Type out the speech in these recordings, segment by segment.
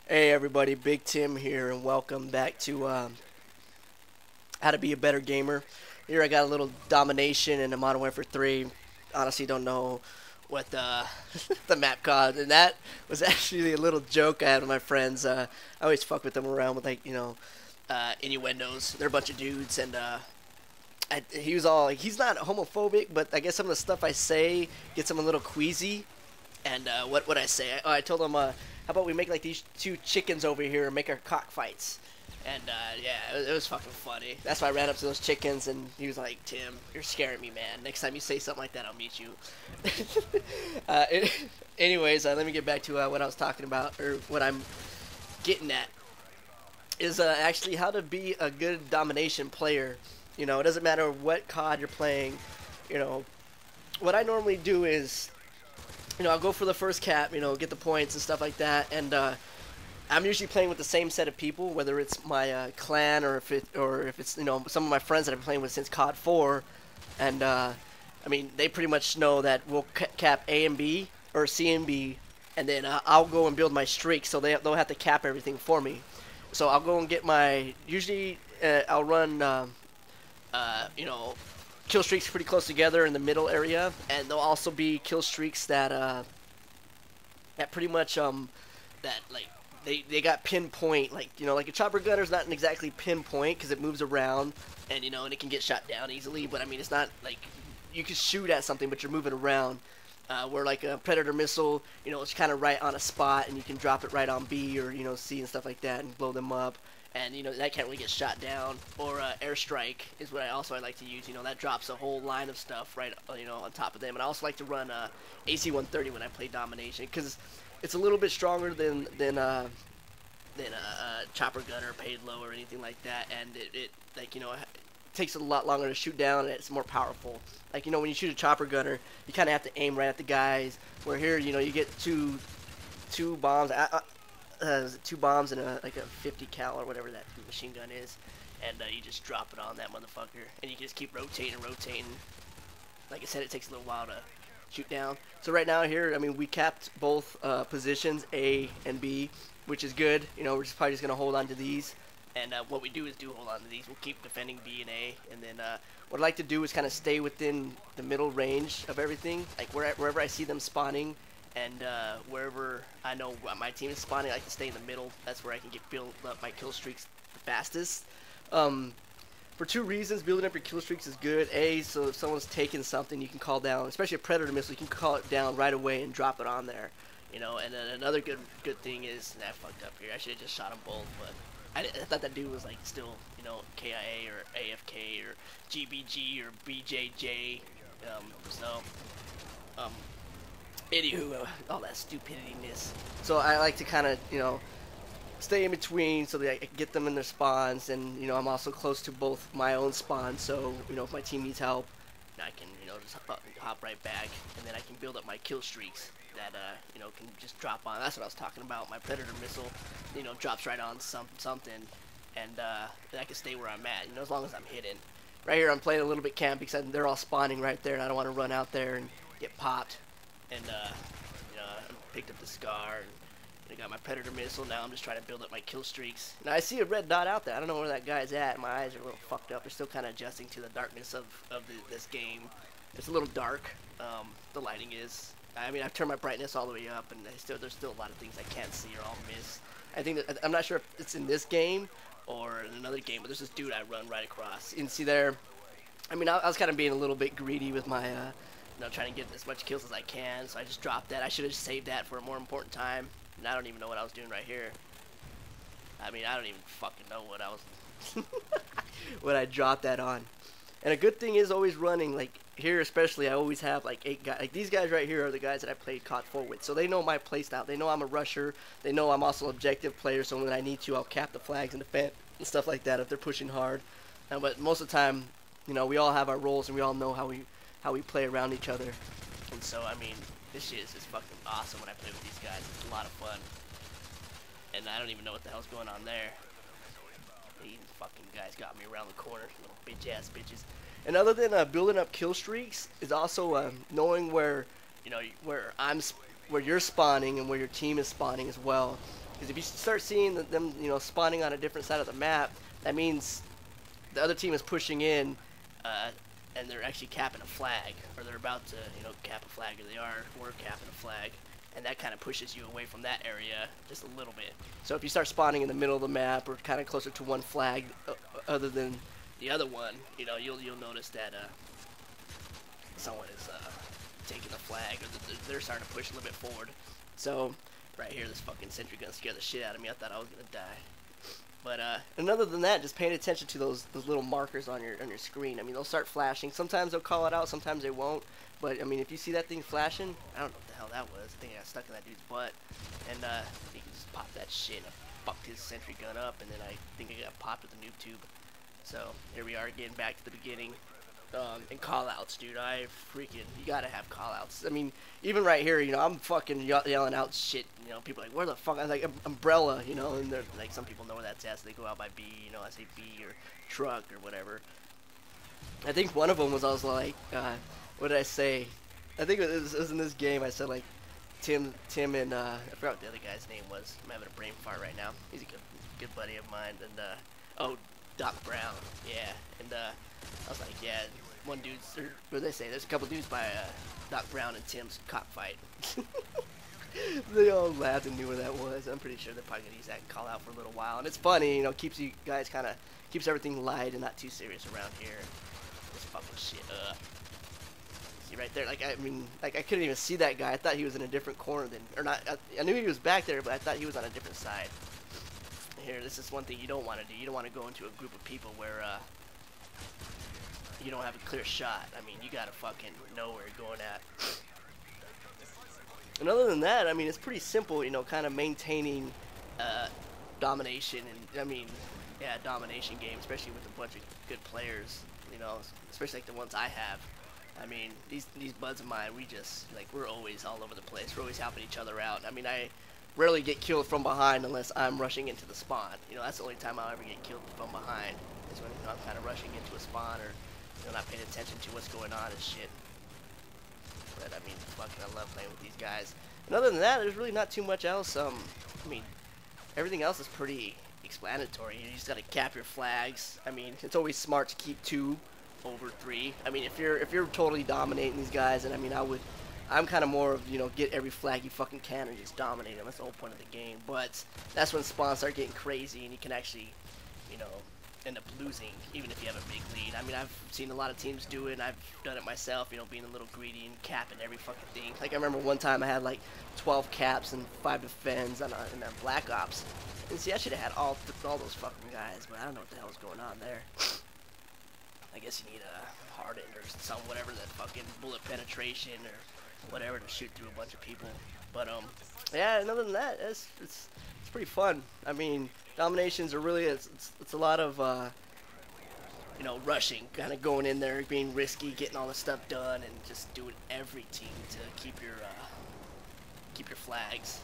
Hey everybody, Big Tim here, and welcome back to How to Be a Better Gamer. Here I got a little Domination in the Modern Warfare 3. Honestly, don't know what the map called, and that was actually a little joke I had with my friends. I always fuck with them around with innuendos. They're a bunch of dudes, and he was all he's not homophobic, but I guess some of the stuff I say gets him a little queasy. And what I say? I told him, how about we make like these two chickens over here and make our cockfights? And yeah, it was fucking funny. That's why I ran up to those chickens, and he was like, "Tim, you're scaring me, man. Next time you say something like that, I'll meet you." Anyways, let me get back to what I was talking about, or what I'm getting at is actually how to be a good domination player. You know, it doesn't matter what COD you're playing. You know, what I normally do is, I'll go for the first cap, get the points and stuff like that, and I'm usually playing with the same set of people, whether it's my clan or if it's some of my friends that I've been playing with since COD 4, and I mean they pretty much know that we'll cap A and B or C and B, and then I'll go and build my streak, so they'll have to cap everything for me. So I'll go and get my I'll run kill streaks pretty close together in the middle area, and there'll also be kill streaks that that pretty much that like they got pinpoint, like like a chopper gunner's not exactly pinpoint because it moves around, and and it can get shot down easily, but I mean it's not like you can shoot at something but you're moving around. Where like a predator missile, it's kind of right on a spot, and you can drop it right on B or C and stuff like that and blow them up. And that can't really get shot down. Or airstrike is what I like to use. That drops a whole line of stuff right on top of them. And I also like to run AC-130 when I play Domination because it's a little bit stronger than chopper gunner, payload, or anything like that. And it takes a lot longer to shoot down, and it's more powerful. Like when you shoot a chopper gunner, you kind of have to aim right at the guys. Where here, you get two bombs. 2 bombs and a 50 cal or whatever that machine gun is, and you just drop it on that motherfucker, and you can just keep rotating and rotating. Like I said, it takes a little while to shoot down. So right now here, I mean, we capped both positions A and B, which is good. We're probably just gonna hold on to these, and what we do is hold on to these. We'll keep defending B and A, and then what I like to do is kind of stay within the middle range of everything, like wherever I see them spawning. And wherever I know my team is spawning, I like to stay in the middle. That's where I can build up my kill streaks the fastest. For 2 reasons, building up your kill streaks is good. A, so if someone's taking something, you can call down, especially a predator missile, you can call it down right away and drop it on there. And then another good thing is, and I fucked up here. I should have just shot them both, but I thought that dude was like still, KIA or AFK or GBG or BJJ. Anywho, all that stupidity-ness. So I like to kind of, stay in between so that I can get them in their spawns, and, I'm also close to both my own spawns, so, if my team needs help, I can, just hop right back, and then I can build up my kill streaks that, can just drop on. That's what I was talking about. My predator missile, drops right on something, and then I can stay where I'm at, as long as I'm hidden. Right here, I'm playing a little bit camp because they're all spawning right there, and I don't want to run out there and get popped. And I picked up the scar, and I got my predator missile. Now I'm just trying to build up my kill streaks. Now I see a red dot out there. I don't know where that guy's at. My eyes are a little fucked up. They're still kind of adjusting to the darkness of this game. It's a little dark. The lighting is. I mean, I've turned my brightness all the way up, and there's still a lot of things I can't see or I'll miss. I think that, I'm not sure if it's in this game or in another game, but there's this dude I run right across. You can see there. I mean, I was kind of being a little bit greedy with my. Trying to get as much kills as I can, so I just dropped that. I should have saved that for a more important time, and I don't even know what I was doing right here. I mean, I don't even fucking know what I was what I dropped that on. And a good thing is always running, like here especially, I always have like 8 guys. Like these guys right here are the guys that I played COD 4 with, so they know my playstyle. They know I'm a rusher. They know I'm also an objective player, so when I need to, I'll cap the flags and defend and stuff like that if they're pushing hard. But most of the time, we all have our roles, and we all know how we play around each other. And so, I mean, this shit is just fucking awesome when I play with these guys. It's a lot of fun. And I don't even know what the hell's going on there. These fucking guys got me around the corner, little bitch-ass bitches. And other than building up kill streaks, is also knowing where, where you're spawning and where your team is spawning as well. Because if you start seeing them, you know, spawning on a different side of the map, that means the other team is pushing in, and they're actually capping a flag, or they're about to, you know, cap a flag, or they are, or capping a flag, and that kind of pushes you away from that area just a little bit. So if you start spawning in the middle of the map, or kind of closer to one flag, other than the other one, you know, you'll notice that someone is taking the flag, or they're starting to push a little bit forward. So right here, this fucking sentry gun scared the shit out of me. I thought I was gonna die. But and other than that, just paying attention to those little markers on your screen. I mean, they'll start flashing. Sometimes they'll call it out, sometimes they won't. But I mean, if you see that thing flashing, I don't know what the hell that was. I think I got stuck in that dude's butt, and you can just pop that shit. I fucked his sentry gun up, and then I think I got popped with the noob tube. So here we are, getting back to the beginning. And call-outs, dude. You gotta have call-outs. I mean, even right here, you know, I'm fucking yelling out shit. You know, people are like, where the fuck? I was like, umbrella, you know, and they're like, some people know where that's at, so they go out by B, you know, I say B or truck or whatever. I think one of them was, I was like, what did I say? I think it was in this game. I said like, Tim, and I forgot what the other guy's name was. I'm having a brain fart right now. He's a good buddy of mine, and oh, Doc Brown, yeah, and I was like, yeah, one dude's, or what did they say? There's a couple dudes by Doc Brown and Tim's cockfight. They all laughed and knew where that was. I'm pretty sure they're probably gonna use that call out for a little while, and it's funny, you know, keeps you guys keeps everything light and not too serious around here. This fucking shit up. See right there, like I mean, like I couldn't even see that guy. I thought he was in a different corner than, or not. I knew he was back there, but I thought he was on a different side. Here, this is one thing you don't want to do. You don't want to go into a group of people where you don't have a clear shot. I mean, you gotta fucking know where you're going at. And other than that, I mean, it's pretty simple, you know, kind of maintaining domination, and I mean, yeah, domination game, especially with a bunch of good players, you know, especially like the ones I have. I mean, these buds of mine, we're always all over the place. We're always helping each other out. I mean, I rarely get killed from behind unless I'm rushing into the spawn. You know, that's the only time I'll ever get killed from behind, is when, you know, I'm kind of rushing into a spawn, or, you know, not paying attention to what's going on and shit. But I mean, fucking, I love playing with these guys. And other than that, there's really not too much else. I mean, everything else is pretty explanatory. You just gotta cap your flags. I mean, it's always smart to keep 2 over 3. I mean, if you're totally dominating these guys, and I mean, I'm kind of more of, you know, get every flag you fucking can and just dominate them. That's the whole point of the game. But that's when spawns start getting crazy, and you can actually, you know, end up losing, even if you have a big lead. I mean, I've seen a lot of teams do it, and I've done it myself, you know, being a little greedy and capping every fucking thing. Like, I remember one time I had like 12 caps and 5 defends in that Black Ops. And see, I should have had all those fucking guys, but I don't know what the hell was going on there. I guess you need a hardened or some whatever, that fucking bullet penetration or whatever to shoot through a bunch of people. But yeah, and other than that, it's pretty fun. I mean, dominations are really, it's a lot of you know, rushing, kind of going in there, being risky, getting all the stuff done, and just doing every team to keep your flags.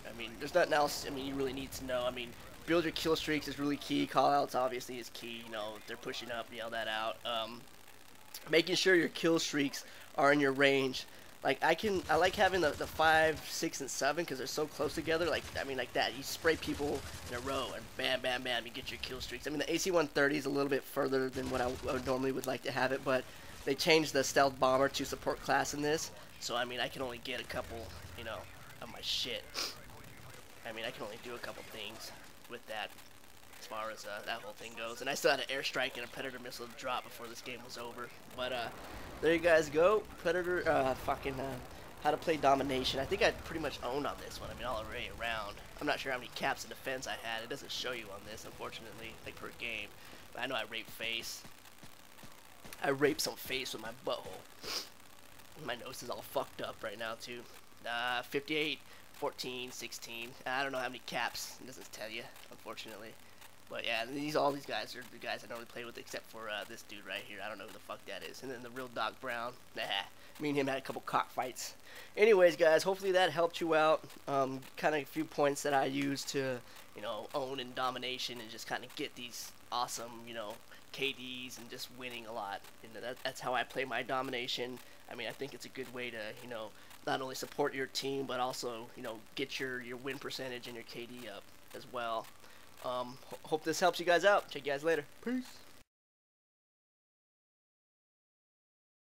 I mean, there's nothing else. I mean, you really need to know. I mean, build your kill streaks is really key. Callouts obviously is key. You know, if they're pushing up, yell that out. Making sure your kill streaks are in your range. Like, I like having the 5, 6, and 7 because they're so close together. Like, I mean, like that. You spray people in a row and bam, bam, bam, you get your kill streaks. I mean, the AC-130 is a little bit further than what I normally would like to have it, but they changed the stealth bomber to support class in this. So, I mean, I can only get a couple, you know, of my shit. I mean, I can only do a couple things with that as far as that whole thing goes. And I still had an airstrike and a predator missile drop before this game was over. But there you guys go. Predator, how to play domination. I think I pretty much owned on this one. I mean, all the way around. I'm not sure how many caps and defense I had. It doesn't show you on this, unfortunately, like per game. But I know I raped face. I raped some face with my butthole. My nose is all fucked up right now, too. 58, 14, 16. I don't know how many caps. It doesn't tell you, unfortunately. But yeah, all these guys are the guys I normally play with, except for this dude right here. I don't know who the fuck that is. And then the real Doc Brown. Nah, me and him had a couple cockfights. Anyways, guys, hopefully that helped you out. Kind of a few points that I use to, you know, own in domination and just kind of get these awesome, you know, KDs and just winning a lot. And that's how I play my domination. I mean, I think it's a good way to, you know, not only support your team, but also, you know, get your win percentage and your KD up as well. Hope this helps you guys out. Check you guys later. Peace.